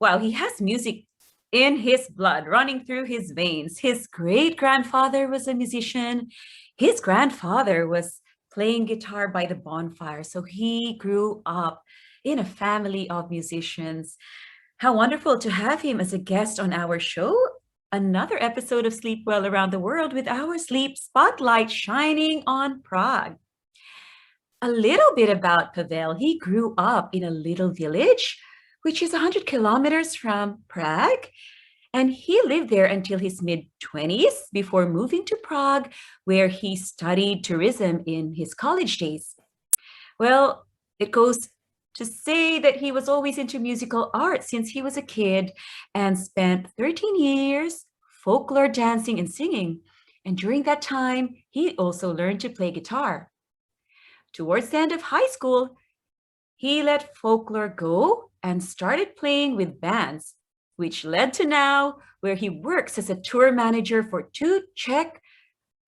Well, he has music in his blood, running through his veins. His great grandfather was a musician. His grandfather was playing guitar by the bonfire. So he grew up in a family of musicians. How wonderful to have him as a guest on our show. Another episode of Sleep Well Around the World with our sleep spotlight shining on Prague. A little bit about Pavel. He grew up in a little village, which is 100 kilometers from Prague. And he lived there until his mid 20s before moving to Prague, where he studied tourism in his college days. Well, it goes to say that he was always into musical art since he was a kid and spent 13 years folklore dancing and singing. And during that time, he also learned to play guitar. Towards the end of high school, he let folklore go and started playing with bands, which led to now where he works as a tour manager for two Czech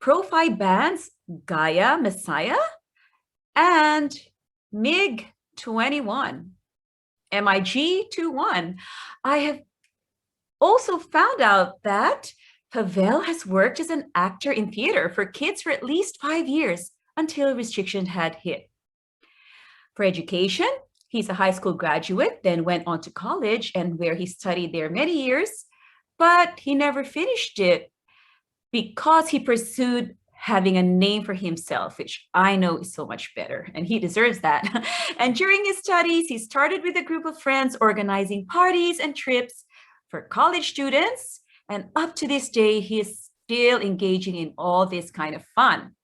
pro-fi bands, Gaia Messiah and MiG-21, MiG-21. I have also found out that Pavel has worked as an actor in theater for kids for at least 5 years until restriction had hit. For education, he's a high school graduate, then went on to college and where he studied there many years, but he never finished it because he pursued having a name for himself, which I know is so much better, and he deserves that. And during his studies, he started with a group of friends organizing parties and trips for college students, and up to this day, he is still engaging in all this kind of fun.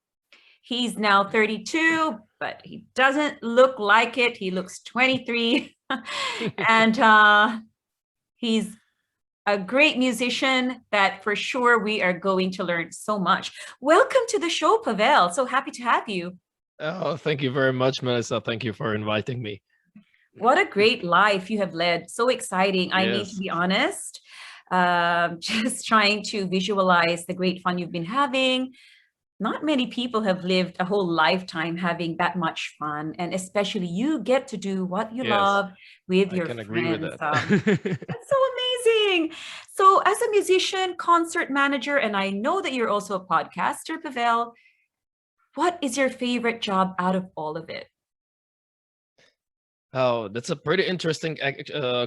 He's now 32, but he doesn't look like it. He looks 23. And he's a great musician that for sure we are going to learn so much. Welcome to the show, Pavel. So happy to have you. Oh, thank you very much, Melissa. Thank you for inviting me. What a great life you have led. So exciting. I mean, to Yes. be honest, just trying to visualize the great fun you've been having. Not many people have lived a whole lifetime having that much fun, and especially you get to do what you Yes, love with I your can agree with friends. that. That's so amazing. So, as a musician, concert manager, and I know that you're also a podcaster, Pavel, what is your favorite job out of all of it? Oh, that's a pretty interesting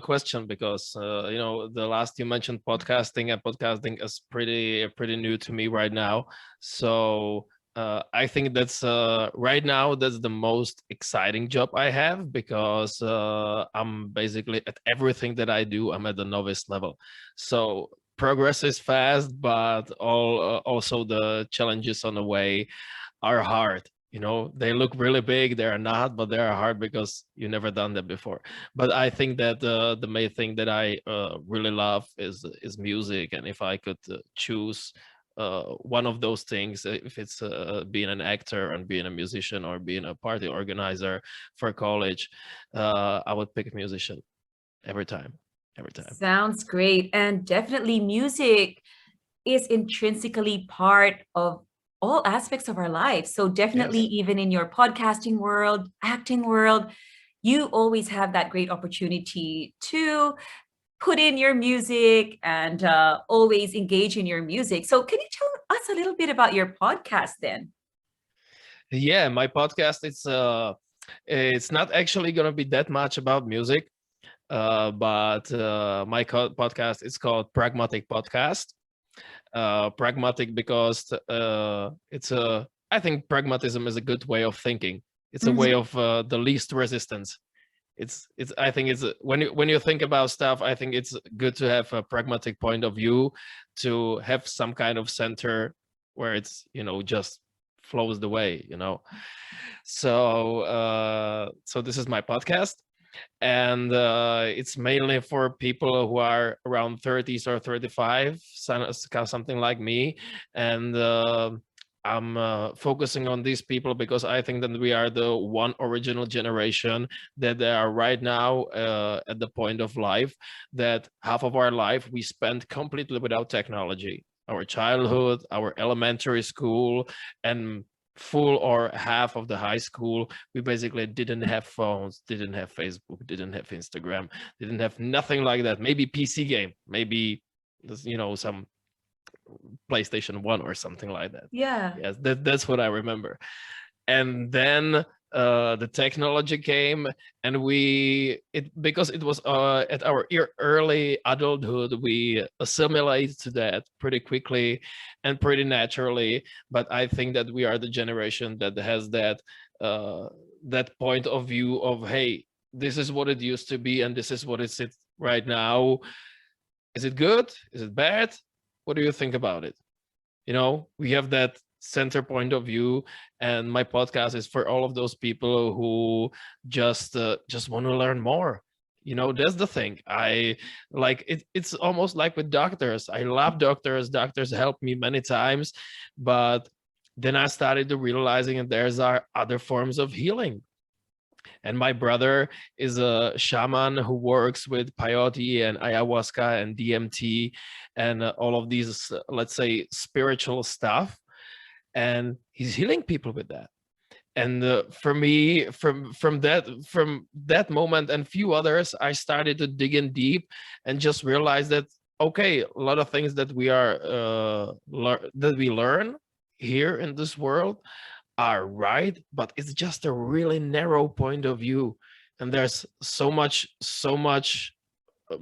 question because the last you mentioned podcasting, and podcasting is pretty new to me right now. So I think that's right now that's the most exciting job I have because I'm basically at everything that I do. I'm at the novice level, so progress is fast, but also the challenges on the way are hard. They look really big, they are not, but they are hard because you never done that before. But I think that the main thing that I really love is music, and if I could choose one of those things, if it's being an actor and being a musician or being a party organizer for college, I would pick a musician every time, every time. Sounds great. And definitely, music is intrinsically part of all aspects of our lives. So, definitely, Yes. even in your podcasting world, acting world, you always have that great opportunity to put in your music and always engage in your music. So, can you tell us a little bit about your podcast then? Yeah, my podcast, it's not actually going to be that much about music. But my podcast is called Pragmatic Podcast. Pragmatic because I think pragmatism is a good way of thinking. It's a way Mhm. of the least resistance. I think it's when you think about stuff, I think it's good to have a pragmatic point of view, to have some kind of center where it's just flows the way. So this is my podcast, and it's mainly for people who are around 30s or 35, something like me. And I'm focusing on these people because I think that we are the one original generation that they are right now at the point of life that half of our life we spent completely without technology, our childhood, our elementary school, and full or half of the high school, we basically didn't have phones, didn't have Facebook, didn't have Instagram, didn't have nothing like that. Maybe PC game, maybe some PlayStation 1 or something like that. Yeah. Yes, that's what I remember. And then the technology came, and because it was at our early adulthood, we assimilate to that pretty quickly and pretty naturally. But I think that we are the generation that has that point of view of, hey, this is what it used to be and this is what it's right now. Is it good? Is it bad? What do you think about it? We have that center point of view, and my podcast is for all of those people who just want to learn more. That's the thing. I like it. It's almost like with doctors. I love doctors helped me many times, but then I started to realizing that there's other forms of healing. And my brother is a shaman who works with peyote and ayahuasca and DMT and all of these, let's say, spiritual stuff. And he's healing people with that. And for me, from that moment and few others, I started to dig in deep and just realize that, okay, a lot of things that we learn here in this world are right, but it's just a really narrow point of view, and there's so much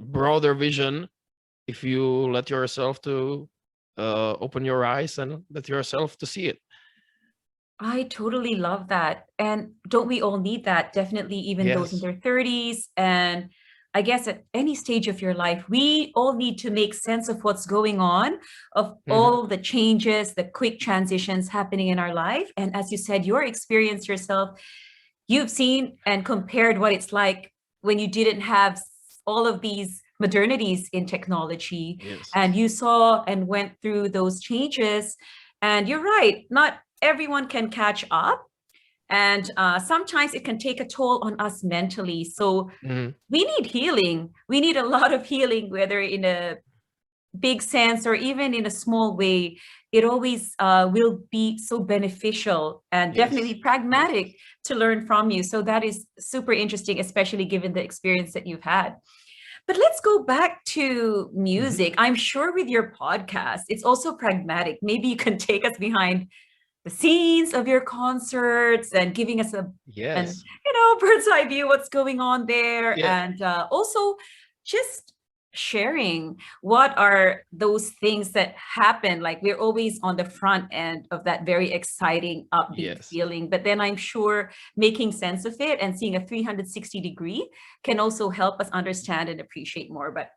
broader vision if you let yourself to open your eyes and let yourself to see it. I totally love that. And don't we all need that? Definitely, even those in Yes. their 30s. And I guess at any stage of your life, we all need to make sense of what's going on, of Mhm. all the changes, the quick transitions happening in our life. And as you said, your experience yourself, you've seen and compared what it's like when you didn't have all of these modernities in technology, Yes. and you saw and went through those changes. And you're right, not everyone can catch up, and sometimes it can take a toll on us mentally. So Mhm. we need healing. We need a lot of healing, whether in a big sense or even in a small way. It always will be so beneficial and Yes. definitely pragmatic to learn from you. So that is super interesting, especially given the experience that you've had. But let's go back to Mhm. music. I'm sure with your podcast, it's also pragmatic. Maybe you can take us behind the scenes of your concerts and giving us an Yes. bird's eye view what's going on there, Yeah. and also just sharing what are those things that happen. Like, we're always on the front end of that very exciting upbeat Yes. feeling, but then I'm sure making sense of it and seeing a 360-degree can also help us understand and appreciate more. But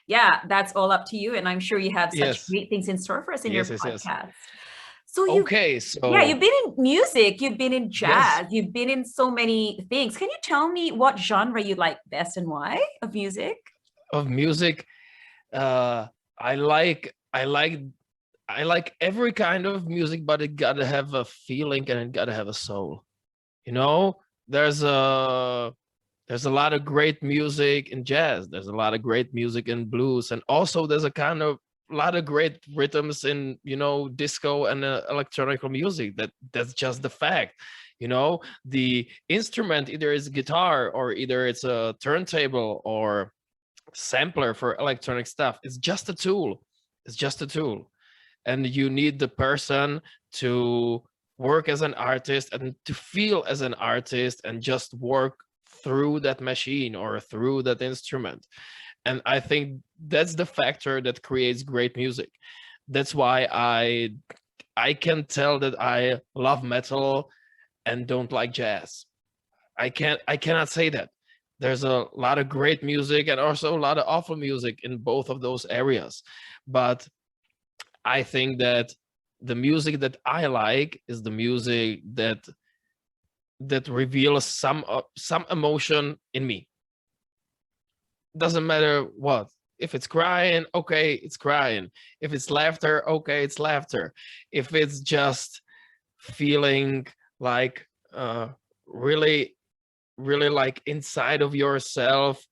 yeah, that's all up to you, and I'm sure you have such Yes. great things in store for us in your Yes. Yes. Yes. podcast. So Okay. you've So been in music, you've been in yes, jazz, you've been in so many things. Can you tell me what genre you like best and why of music? of music, uh, I like I like I like every kind of music, but it gotta have a feeling and it gotta have a soul. You know, there's a there's a lot of great music in jazz. There's a lot of great music in blues, and also there's a kind of lot of great rhythms in disco and electronic music. That's just the fact. The instrument either is guitar or either it's a turntable or sampler for electronic stuff. It's just a tool. It's just a tool, and you need the person to work as an artist and to feel as an artist and just work through that machine or through that instrument. And I think that's the factor that creates great music. That's why I can tell that I love metal and don't like jazz. I cannot say that. There's a lot of great music and also a lot of awful music in both of those areas, but I think that the music that I like is the music that reveals some emotion in me. Doesn't matter what. If it's crying, okay, it's crying. If it's laughter, okay, it's laughter. If it's just feeling like really, really like inside of yourself,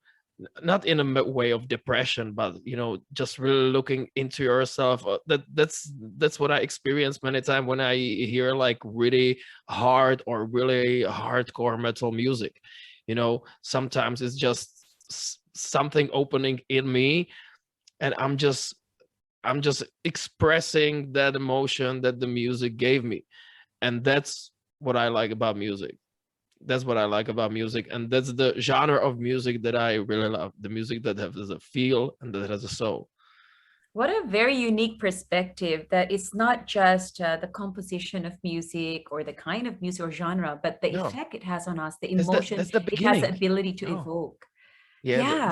not in a way of depression, but just really looking into yourself. That's what I experience many times when I hear like really hard or really hardcore metal music. Sometimes it's just something opening in me, and I'm just expressing that emotion that the music gave me. And that's what I like about music. That's what I like about music. And that's the genre of music that I really love. The music that has a feel and that has a soul. What a very unique perspective, that it's not just the composition of music or the kind of music or genre, but the No, effect it has on us, the that's the emotion that's the it has the beginning. ability to No. evoke. Yeah,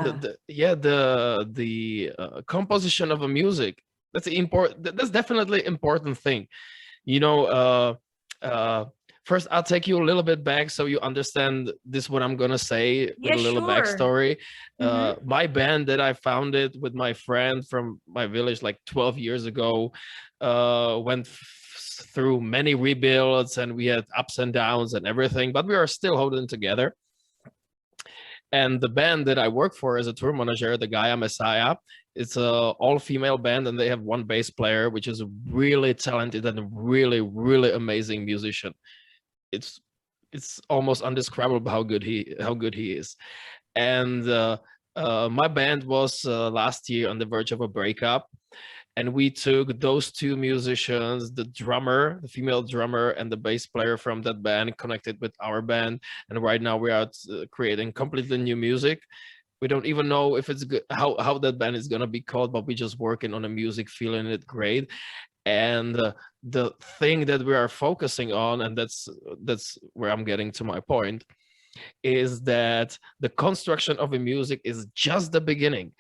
Yeah. the composition of a music. That's important. That's definitely important thing. You know, uh, First I'll take you a little bit back so you understand this what I'm gonna say with Yeah, a little sure. backstory. Mm-hmm. My band that I founded with my friend from my village like 12 years ago went through many rebuilds, and we had ups and downs and everything, but we are still holding together. And the band that I work for as a tour manager, the Gaia Messiah, it's a all-female band, and they have one bass player, which is really talented and really, really amazing musician. It's it's almost undescribable how good he is. And my band was last year on the verge of a breakup, and we took those two musicians, the drummer, the female drummer, and the bass player from that band, connected with our band, and right now we are creating completely new music. We don't even know if it's good, how that band is going to be called, but we just working on the music, feeling it great. And the thing that we are focusing on, and that's where I'm getting to my point, is that the construction of a music is just the beginning.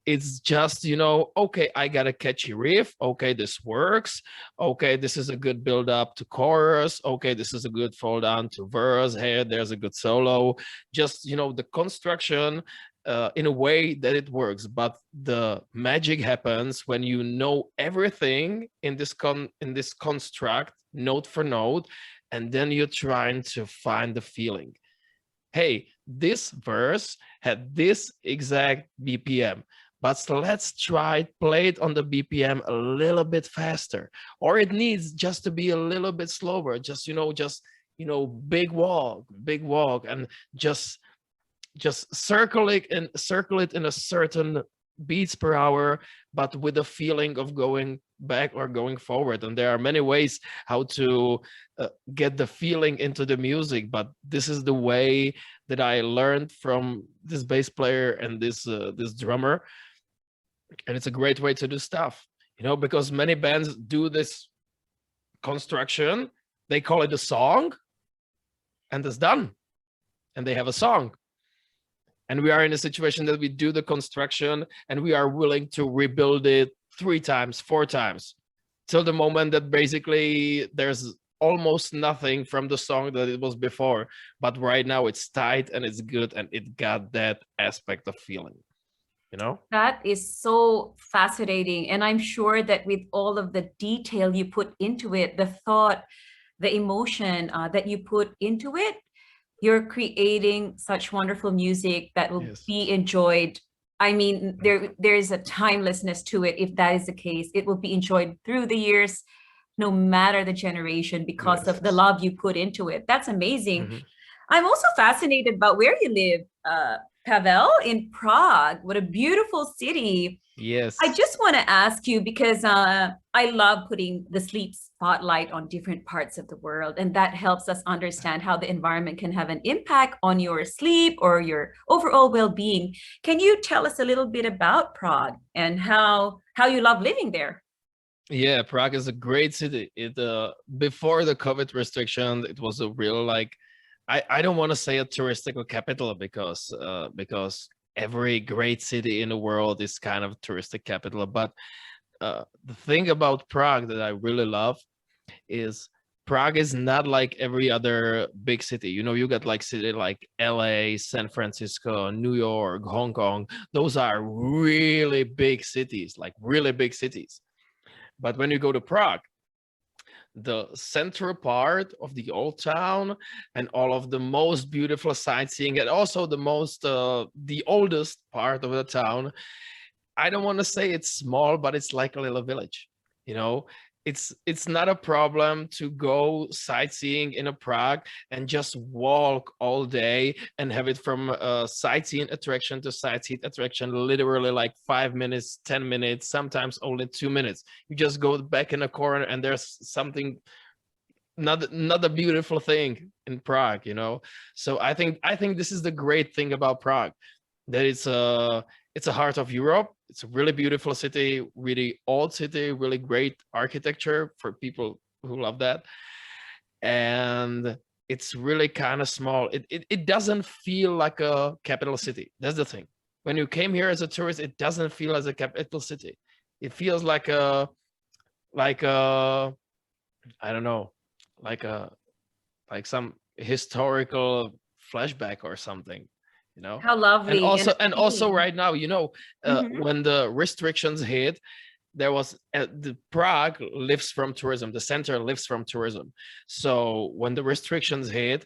It's just, okay, I got a catchy riff, okay, this works, okay, this is a good build up to chorus, okay, this is a good fall down to verse, hey, there's a good solo. Just, the construction in a way that it works. But the magic happens when you know everything in this construct note for note, and then you're trying to find the feeling. Hey, this verse had this exact BPM, but let's try play it on the BPM a little bit faster, or it needs just to be a little bit slower. Big walk, and just circle it in a certain beats per hour, but with a feeling of going back or going forward. And there are many ways how to get the feeling into the music, but this is the way that I learned from this bass player and this drummer. And it's a great way to do stuff, because many bands do this construction, they call it a song, and it's done, and they have a song. And we are in a situation that we do the construction and we are willing to rebuild it 3 times, 4 times, till the moment that basically there's almost nothing from the song that it was before. But right now it's tight and it's good, and it got that aspect of feeling, That is so fascinating. And I'm sure that with all of the detail you put into it, the thought, the emotion that you put into it, you're creating such wonderful music that will Yes. be enjoyed. I mean, there's a timelessness to it. If that is the case, it will be enjoyed through the years, no matter the generation, because of the Yes. love you put into it. That's amazing. Mhm. I'm also fascinated about where you live, Pavel, in Prague. What a beautiful city. I Yes. just want to ask you, because I love putting the sleep spotlight on different parts of the world, and that helps us understand how the environment can have an impact on your sleep or your overall well-being. Can you tell us a little bit about Prague and how you love living there? Yeah, Prague is a great city. It before the COVID restriction, it was a real, like, I don't want to say a touristical capital, because every great city in the world is kind of touristic capital. But the thing about Prague that I really love is Prague is not like every other big city. You got like city like LA, San Francisco, New York, Hong Kong. Those are really big cities, like really big cities. But when you go to Prague, the central part of the old town and all of the most beautiful sightseeing, and also the oldest part of the town. I don't want to say it's small, but it's like a little village. You know, it's not a problem to go sightseeing in a Prague and just walk all day and have it from a sightseeing attraction to sightseeing attraction, literally like 5 minutes, 10 minutes, sometimes only 2 minutes. You just go back in a corner and there's something, not a beautiful thing in Prague, you know. So I think this is the great thing about Prague, that it's a heart of Europe. It's a really beautiful city, really old city, really great architecture for people who love that. And it's really kind of small. It doesn't feel like a capital city. That's the thing. When you came here as a tourist, it doesn't feel as a capital city. It feels like a I don't know, like a like some historical flashback or something, you know. How and lovely and also and also appealing. right now, you know, Mhm. when the restrictions hit, there was the Prague lives from tourism, the center lives from tourism. So when the restrictions hit,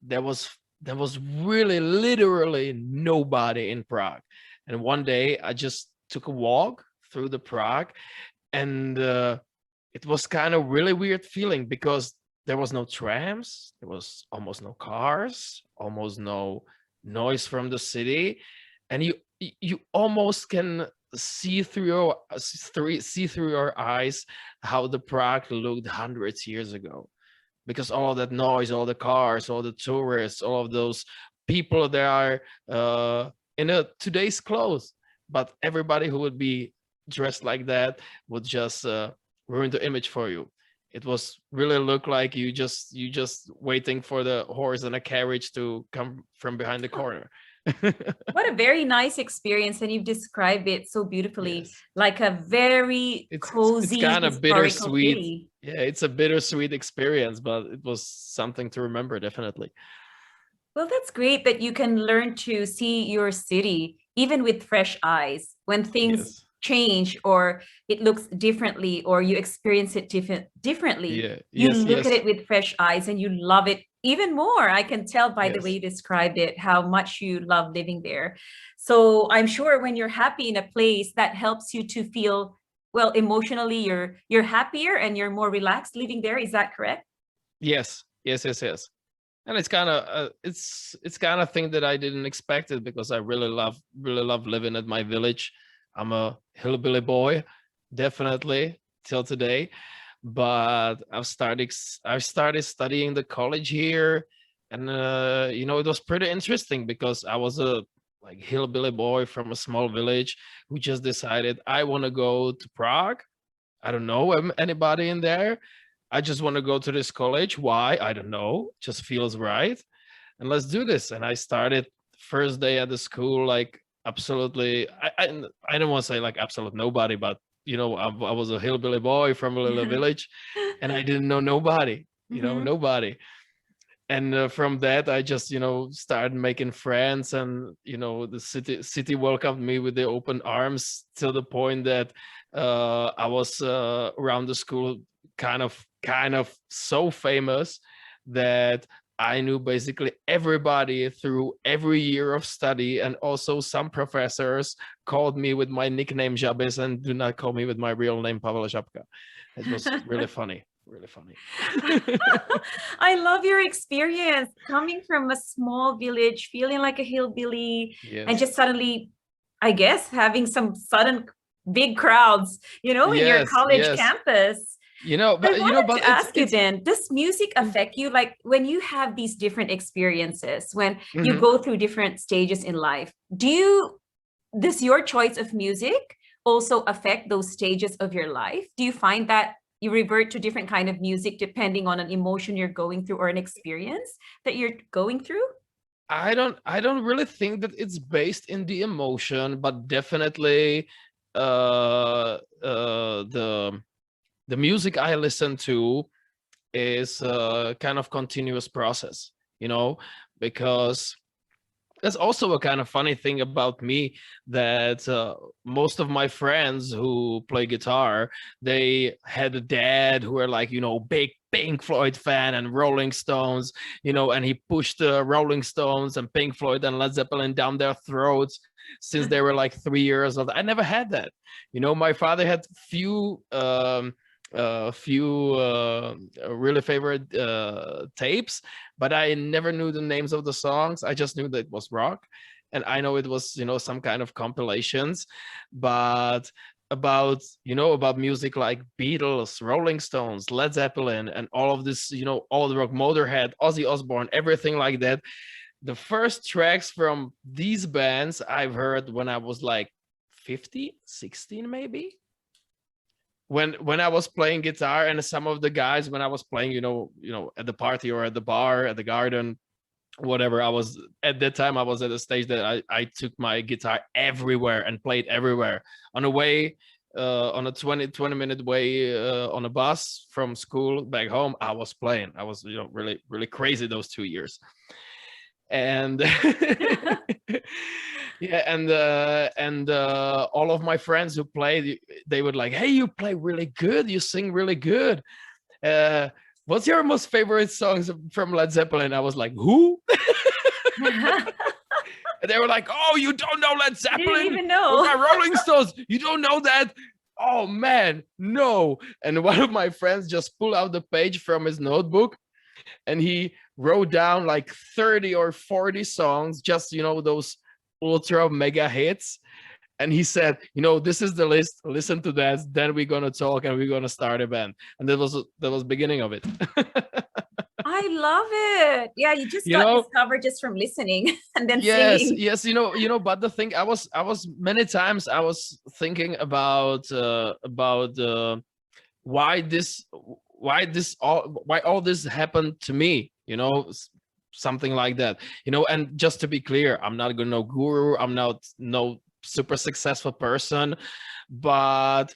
there was there was really literally nobody in Prague. And one day I just took a walk through the Prague, and it was kind of really weird feeling, because there was no trams, there was almost no cars, almost no noise from the city, and you almost can see through your eyes how the Prague looked hundreds years ago, because all of that noise, all the cars, all the tourists, all of those people that are in today's clothes, but everybody who would be dressed like that would just ruin the image for you. It was really look like you just waiting for the horse and a carriage to come from behind the corner. What a very nice experience, and you've described it so beautifully, Yes, like a very it's cozy kind of historical bittersweet. city. Yeah, it's a bittersweet experience, but it was something to remember, definitely. Well, that's great that you can learn to see your city even with fresh eyes when things Yes. change or it looks differently or you experience it differently. Yeah. You Yes. look at Yes. it with fresh eyes and you love it even more. I can tell by the way Yes. you described it how much you love living there. So I'm sure when you're happy in a place, that helps you to feel well emotionally. You're happier and you're more relaxed living there. Is that correct? Yes. Yes. Yes. Yes. And it's kind of thing that I didn't expect it, because I really love living at my village. I'm a hillbilly boy, definitely till today. But I started studying the college here, and it was pretty interesting, because I was a like hillbilly boy from a small village who just decided I want to go to Prague. I don't know anybody in there. I just want to go to this college. Why? I don't know. Just feels right. And let's do this. And I started first day at the school, like absolutely. I don't want to say like absolute nobody, but I was a hillbilly boy from a little village, and I didn't know nobody. Mhm. Nobody. And from that, I just started making friends, and the city welcomed me with the open arms, to the point that I was around the school kind of so famous that I knew basically everybody through every year of study, and also some professors called me with my nickname Jabez and do not call me with my real name Pavel Zabka. It was really funny, really funny. I love your experience coming from a small village, feeling like a hillbilly, and Yes. just suddenly, I guess, having some sudden big crowds, in your Yes, college yes. campus. I But wanted but to ask you it's then, does music affect you? Like when you have these different experiences, when you mhm. go through different stages in life, does your choice of music also affect those stages of your life? Do you find that you revert to different kind of music depending on an emotion you're going through or an experience that you're going through? I don't really think that it's based in the emotion, but definitely the music I listen to is kind of continuous process, you know, because that's also a kind of funny thing about me, that most of my friends who play guitar, they had a dad who were like, big Pink Floyd fan and Rolling Stones, and he pushed the Rolling Stones and Pink Floyd and Led Zeppelin down their throats since they were like 3 years old. I never had that. My father had few really favorite tapes, but I never knew the names of the songs. I just knew that it was rock, and I know it was some kind of compilations. But about music like Beatles, Rolling Stones, Led Zeppelin, and all of this, all the rock, Motorhead, Ozzy Osbourne, everything like that, the first tracks from these bands I've heard when I was like 15, 16 maybe, when I was playing guitar. And some of the guys, when I was playing, at the party or at the bar, at the garden, whatever, I was at that time, I was at a stage that I took my guitar everywhere and played everywhere. On a way, on a 20-minute way on a bus from school back home, I was playing. I was really, really crazy those 2 years. And yeah, and all of my friends who played, they would like, hey, you play really good, you sing really good, what's your most favorite songs from Led Zeppelin? I was like, who? And they were like, oh, you don't know Led Zeppelin? Didn't even know. What about Rolling Stones? You don't know that? Oh man, no. And one of my friends just pulled out the page from his notebook, and he wrote down like 30 or 40 songs, just those ultra mega hits. And he said, this is the list, listen to that, then we're gonna talk and we're gonna start a band. And that was beginning of it. I love it. Yeah, you just got discovered just from listening and then singing. Yes, but the thing, I was many times I was thinking about why all this happened to me, something like that, and just to be clear, I'm not no guru, I'm not no super successful person, but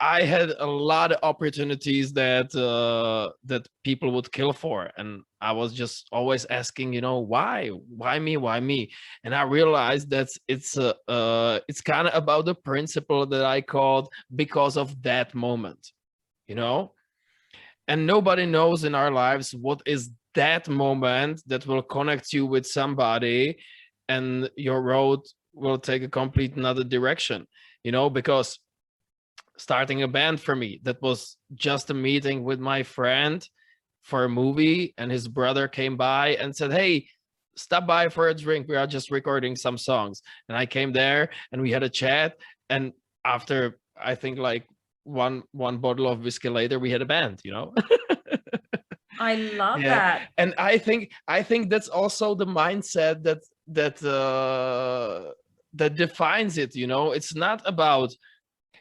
I had a lot of opportunities that people would kill for, and I was just always asking, why me? And I realized that it's kind of about the principle that I called because of that moment, and nobody knows in our lives what is that moment that will connect you with somebody, and your road will take a complete another direction, because starting a band for me, that was just a meeting with my friend for a movie, and his brother came by and said, hey, stop by for a drink, we are just recording some songs. And I came there and we had a chat, and after I think like one bottle of whiskey later, we had a band. I love that. And I think that's also the mindset that defines it. It's not about,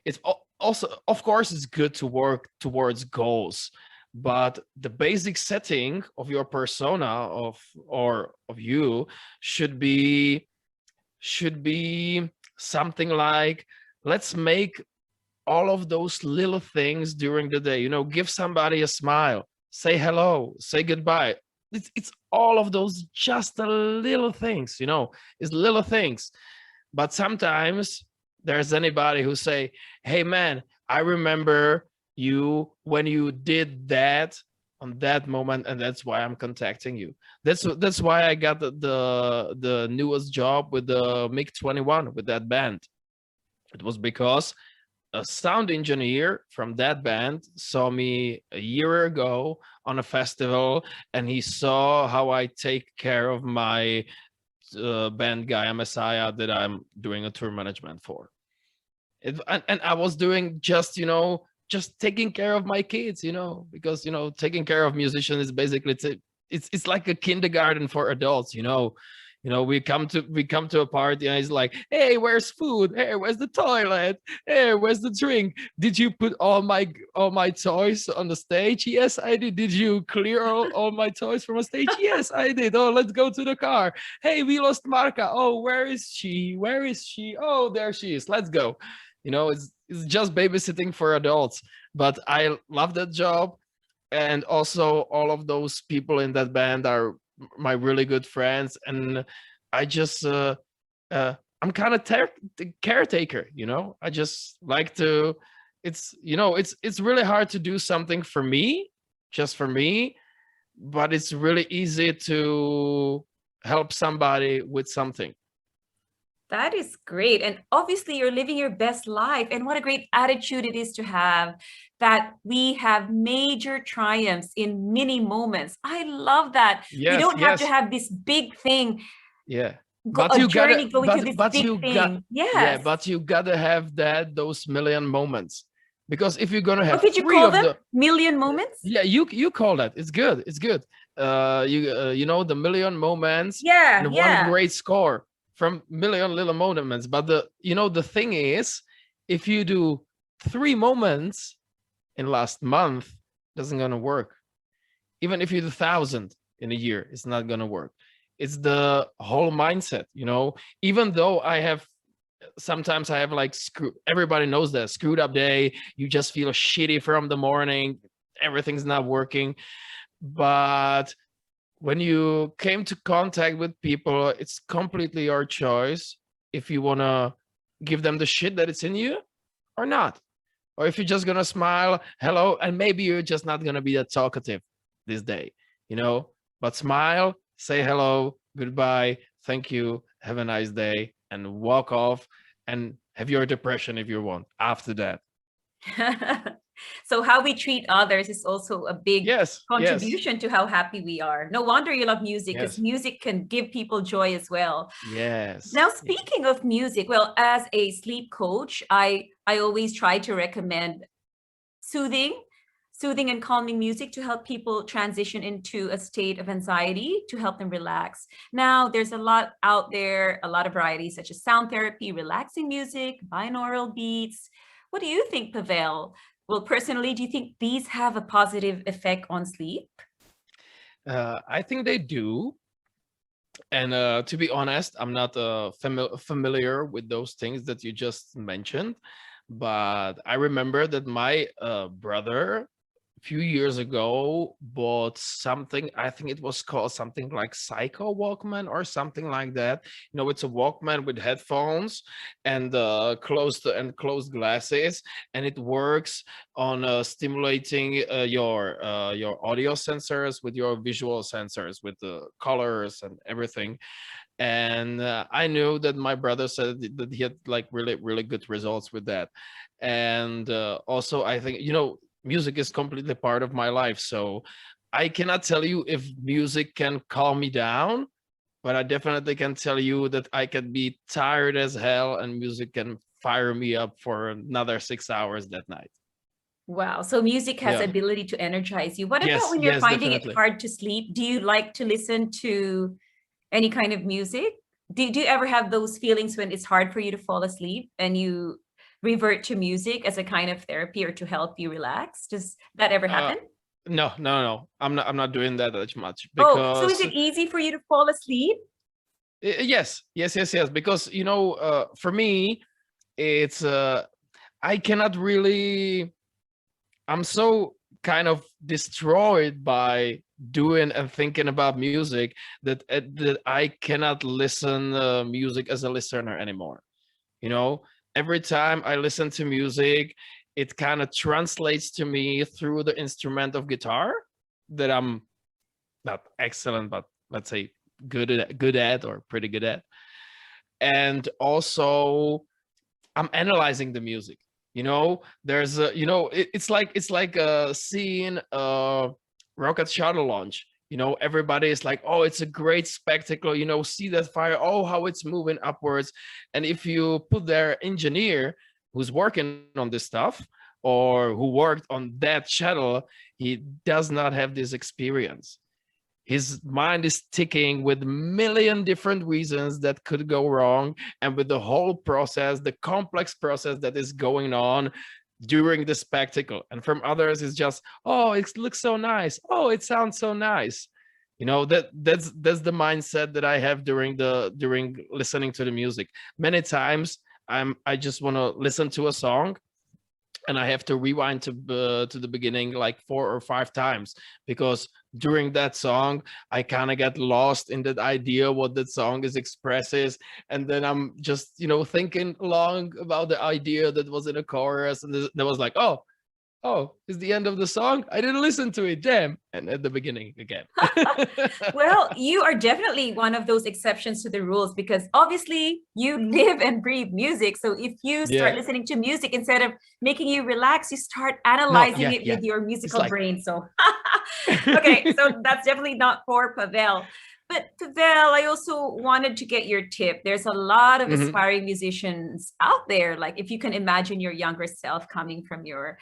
it's also, of course, it's good to work towards goals, but the basic setting of your persona of you should be something like, let's make all of those little things during the day, give somebody a smile, say hello, say goodbye. It's all of those, just the little things, it's little things. But sometimes there's anybody who say, hey man, I remember you when you did that on that moment, and that's why I'm contacting you. That's why I got the newest job with the MiG-21, with that band. It was because a sound engineer from that band saw me a year ago on a festival, and he saw how I take care of my band Gaia Messiah that I'm doing a tour management for. And I was doing just taking care of my kids, because taking care of musicians is basically it's like a kindergarten for adults. We come to a party and it's like, hey, where's food? Hey, where's the toilet? Hey, where's the drink? Did you put all my toys on the stage? Yes, I did. Did you clear all my toys from the stage? Yes, I did. Oh, let's go to the car. Hey, we lost Marka. Oh, where is she? Oh, there she is. Let's go. It's just babysitting for adults. But I love that job. And also all of those people in that band are my really good friends. And I just I'm kind of caretaker, you know. I just like to. It's it's really hard to do something for me, just for me, but it's really easy to help somebody with something. That is great. And obviously, you're living your best life. And what a great attitude it is to have, that we have major triumphs in mini moments. I love that. We Yes, don't have to yes, have this big thing, yeah. a journey going to this But big you got thing. yeah, Yes. but you gotta have those million moments, because if you're gonna What have did you three call of them? the Million moments? yeah, you call that. It's good. It's good. You know, the million moments Yeah, and one yeah. great score from million little moments. But the thing is, if you do 3 moments in last month, doesn't gonna work. Even if you do 1,000 in a year, it's not gonna work. It's the whole mindset, you know. Even though sometimes I have like everybody knows that screwed up day, you just feel shitty from the morning, everything's not working. But when you came to contact with people, it's completely your choice if you want to give them the shit that it's in you or not. Or if you're just going to smile, hello, and maybe you're just not going to be that talkative this day, you know, but smile, say hello, goodbye, thank you, have a nice day, and walk off and have your depression if you want after that. So how we treat others is also a big Yes, yes, contribution to how happy we are. No wonder you love music, because yes, music can give people joy as well. yes, Now, yes. speaking of music, well, as a sleep coach, I always try to recommend soothing soothing and calming music to help people transition into a state of anxiety, to help them relax. Now, there's a lot out there, a lot of varieties such as sound therapy, relaxing music, binaural beats. What do you think, Pavel? Well, personally, do you think these have a positive effect on sleep? I think they do. And to be honest, I'm not familiar with those things that you just mentioned, but I remember that my brother a few years ago bought something. I think it was called something like Psycho Walkman or something like that. You know, it's a Walkman with headphones and closed glasses, and it works on stimulating your audio sensors with your visual sensors, with the colors and everything. And I knew that my brother said that he had like really good results with that. And also, I think, you know, music is completely part of my life, so I cannot tell you if music can calm me down, but I definitely can tell you that I can be tired as hell and music can fire me up for another 6 hours that night. Wow. So music has the Yeah. ability to energize you. What about Yes, when you're yes, finding it definitely. hard to sleep? Do you like to listen to any kind of music? Do you ever have those feelings when it's hard for you to fall asleep and you revert to music as a kind of therapy or to help you relax? Does that ever uh happen? no, no, no, I'm not doing that as much Oh, so is because it easy for you to fall asleep? yes, yes, yes, yes, because you know, for me it's I cannot really, I'm so kind of destroyed by doing and thinking about music that I cannot listen music as a listener anymore. You know, every time I listen to music, it kind of translates to me through the instrument of guitar that I'm not excellent, but let's say good at or pretty good at. And also I'm analyzing the music. You know, there's a, you know, it's like seeing a rocket shuttle launch. You know, everybody is like, oh, it's a great spectacle. You know, see that fire. Oh, how it's moving upwards. And if you put their engineer who's working on this stuff or who worked on that shuttle, he does not have this experience. His mind is ticking with a million different reasons that could go wrong, and with the whole process, the complex process that is going on during the spectacle. And from others it's just, oh, it looks so nice, oh, it sounds so nice. You know, that's the mindset that I have during listening to the music. Many times I just want to listen to a song and I have to rewind to the beginning like 4 or 5 times, because during that song, I kind of get lost in that idea what that song is expresses, and then I'm just thinking along about the idea that was in a chorus, and that was like, oh, it's the end of the song. I didn't listen to it. Damn. And at the beginning again. Well, you are definitely one of those exceptions to the rules because obviously you live and breathe music. So if you start Yeah. listening to music, instead of making you relax, you start No, analyzing yeah, it yeah. with your It's musical like brain. So, okay, so that's definitely not for Pavel. But Pavel, I also wanted to get your tip. There's a lot of Mhm. aspiring musicians out there. Like if you can imagine your younger self coming from your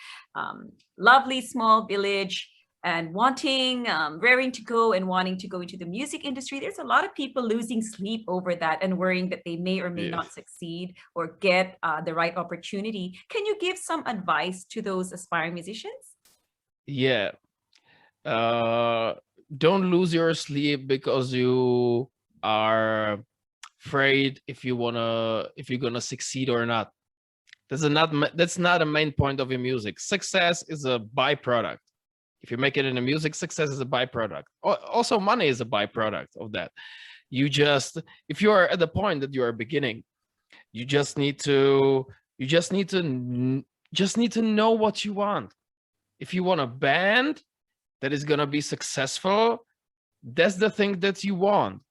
lovely small village and wanting, raring to go and wanting to go into the music industry, there's a lot of people losing sleep over that and worrying that they may or may Yes. not succeed or get the right opportunity. Can you give some advice to those aspiring musicians? Yeah. Don't lose your sleep because you are afraid if you're gonna succeed or not. That's not a main point of your music. Success is a byproduct. If you make it in a music, success is a byproduct. Also, money is a byproduct of that. You just, if you are at the point that you are beginning, you just need to you just need to know what you want. If you want a band that is going to be successful, that's the thing that you want.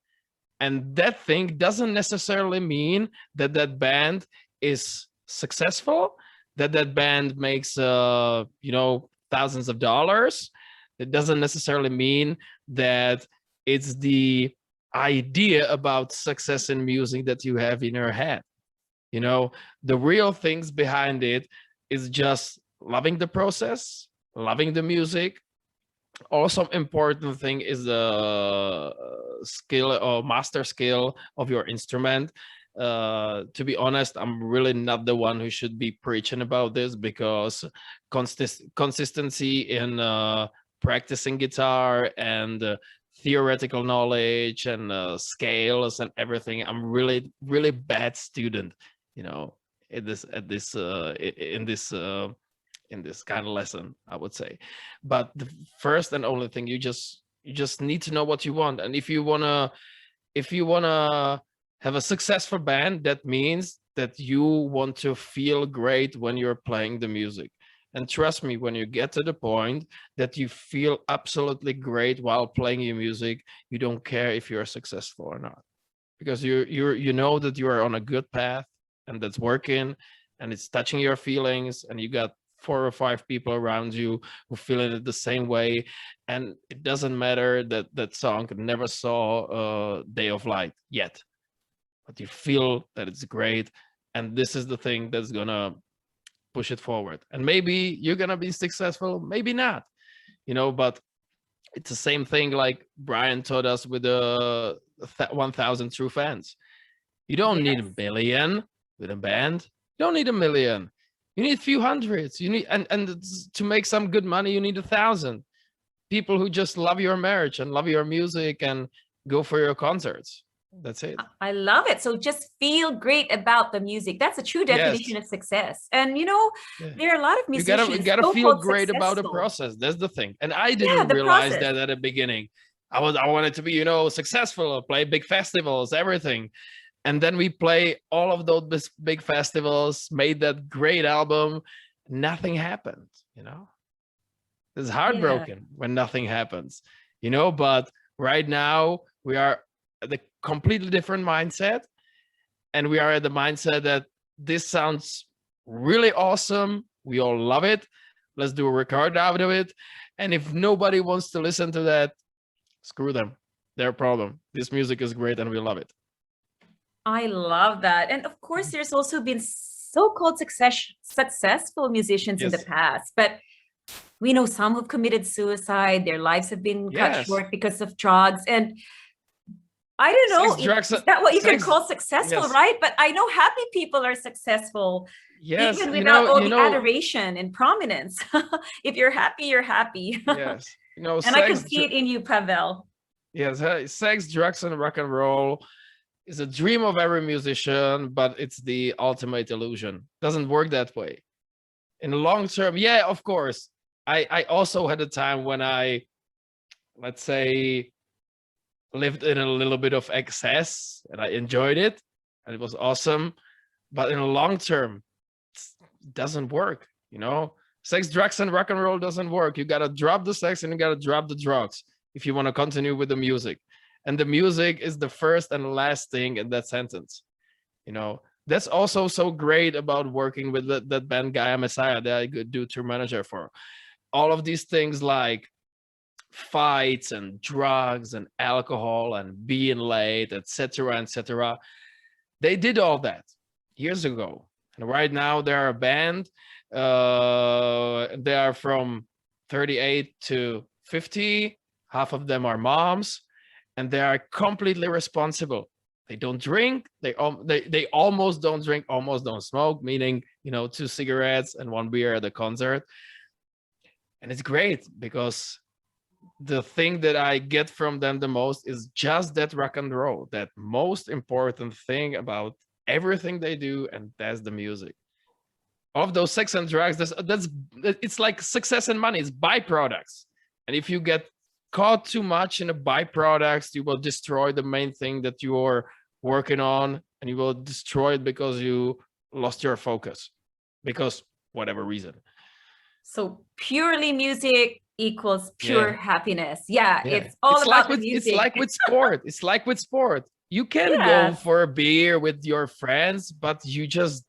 And that thing doesn't necessarily mean that that band is successful, that that band makes thousands of dollars. It doesn't necessarily mean that it's the idea about success in music that you have in your head. The real things behind it is just loving the process, loving the music. Also important thing is the skill or master skill of your instrument. To be honest, I'm really not the one who should be preaching about this, because consistency in practicing guitar and theoretical knowledge and scales and everything, I'm really really bad student, at in this kind of lesson, I would say. But the first and only thing, you just need to know what you want. And if you wanna have a successful band, that means that you want to feel great when you're playing the music. And trust me, when you get to the point that you feel absolutely great while playing your music, you don't care if you're successful or not, because you know that you are on a good path, and that's working, and it's touching your feelings, and you got 4 or 5 people around you who feel it the same way. And it doesn't matter that that song never saw a day of light yet, but you feel that it's great, and this is the thing that's gonna push it forward. And maybe you're gonna be successful, maybe not, but it's the same thing like Brian taught us with the 1,000 true fans. You don't need a Yes. million with a band. You don't need a million. You need a few hundreds. You need, and to make some good money, you need 1,000 people who just love your marriage and love your music and go for your concerts. That's it. I love it. So just feel great about the music. That's a true definition Yes. of success. And Yeah. there are a lot of You musicians, gotta feel so-called great about the successful. process. That's the thing. And I Yeah, didn't the realize process. that at the beginning. I wanted to be, successful, play big festivals, everything. And then we play all of those big festivals, made that great album. Nothing happened, It's Yeah. heartbroken when nothing happens, but right now we are at a completely different mindset. And we are at the mindset that this sounds really awesome. We all love it. Let's do a record out of it. And if nobody wants to listen to that, screw them. Their problem. This music is great and we love it. I love that. And of course, there's also been so-called successful musicians in the Yes. past, but we know some have committed suicide. Their lives have been cut Yes. short because of drugs. And I don't Sex, know, drugs, is that what you can sex. call successful, Yes. right? But I know happy people are successful Yes. even without all the adoration and prominence. If you're happy, you're happy. Yes. And I could see it in you, Pavel. Yes. Sex, drugs, and rock and roll is a dream of every musician, but it's the ultimate illusion. Doesn't work that way. In the long term, yeah, of course. I also had a time when I let's say, lived in a little bit of excess, and I enjoyed it, and it was awesome. But in the long term, it doesn't work. Sex, drugs, and rock and roll doesn't work. You gotta drop the sex and you gotta drop the drugs if you want to continue with the music. And the music is the first and last thing in that sentence. That's also so great about working with that band Gaia Messiah that I could do tour manager for. All of these things like fights and drugs and alcohol and being late, etc., etc. They did all that years ago, and right now they're a band. They are from 38 to 50. Half of them are moms, and they are completely responsible. They don't drink. They almost don't drink, almost don't smoke, meaning 2 cigarettes and 1 beer at the concert. And it's great because the thing that I get from them the most is just that rock and roll, that most important thing about everything they do, and that's the music. Of those sex and drugs, it's like success and money. It's byproducts, and if you get caught too much in the byproducts, you will destroy the main thing that you are working on, and you will destroy it because you lost your focus, because whatever reason. So purely music equals pure happiness. Yeah, it's all it's about like the music. It's like with sport. It's like with sport. You can go for a beer with your friends, but you just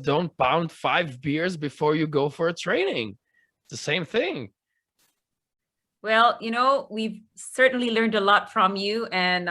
don't pound 5 beers before you go for a training. It's the same thing. Well, we've certainly learned a lot from you. And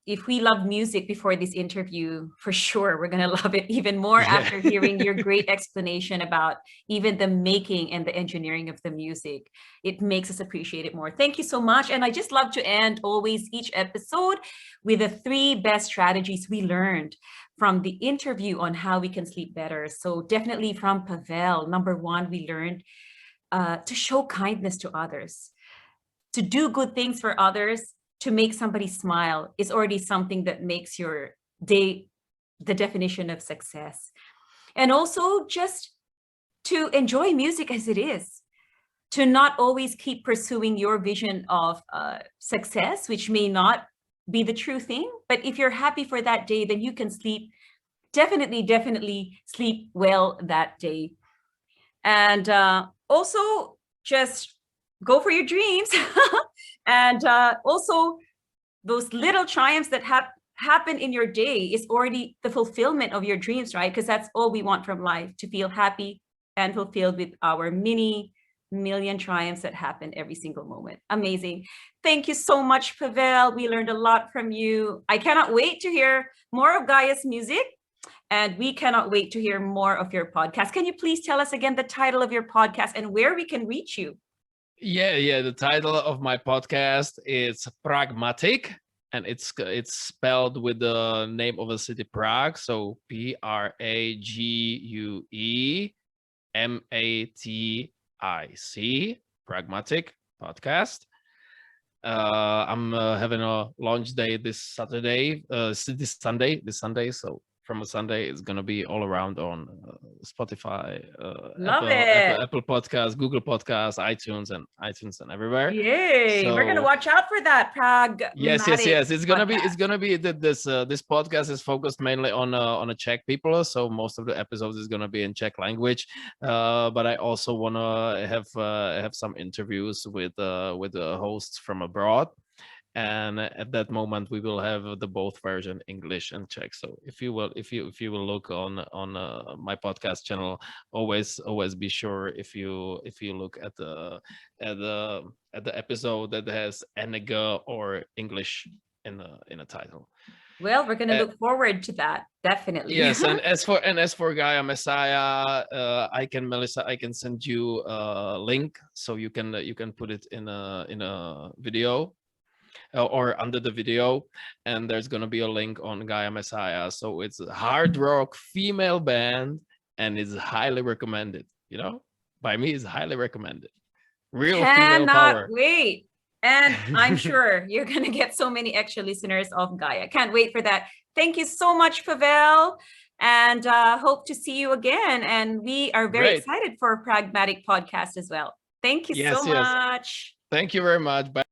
if we love music before this interview, for sure, we're going to love it even more after hearing your great explanation about even the making and the engineering of the music. It makes us appreciate it more. Thank you so much. And I just love to end always each episode with the 3 best strategies we learned from the interview on how we can sleep better. So definitely from Pavel, number 1, we learned to show kindness to others. To do good things for others, to make somebody smile is already something that makes your day the definition of success. And also just to enjoy music as it is, to not always keep pursuing your vision of success, which may not be the true thing. But if you're happy for that day, then you can sleep, definitely sleep well that day. And also just go for your dreams. And also those little triumphs that happen in your day is already the fulfillment of your dreams, right? Because that's all we want from life, to feel happy and fulfilled with our million triumphs that happen every single moment. Amazing. Thank you so much, Pavel. We learned a lot from you. I cannot wait to hear more of Gaia's music. And we cannot wait to hear more of your podcast. Can you please tell us again the title of your podcast and where we can reach you? Yeah. The title of my podcast is Pragmatic, and it's spelled with the name of a city, Prague. So Praguematic, Pragmatic podcast. I'm having a launch day this Sunday. So from a Sunday, it's gonna be all around on Spotify, Apple Podcasts, Google Podcasts, iTunes and everywhere. Yay! So, we're gonna watch out for that, Prague. Yes. It's gonna be this podcast is focused mainly on a Czech people, so most of the episodes is gonna be in Czech language. But I also wanna have some interviews with hosts from abroad. And at that moment we will have the both version, English and Czech. So if you will look on my podcast channel, always be sure if you look at the episode that has Enega or English in a title. Well, we're gonna look forward to that, definitely. Yes, and as for Gaia Messiah, Melissa, I can send you a link so you can put it in a video. Or under the video, and there's gonna be a link on Gaia Messiah. So it's a hard rock female band, and it's highly recommended. By me, it's highly recommended. Real female power. Cannot wait, and I'm sure you're gonna get so many extra listeners of Gaia. Can't wait for that. Thank you so much, Pavel, and hope to see you again. And we are very excited for a Pragmatic podcast as well. Thank you so much. Thank you very much. Bye.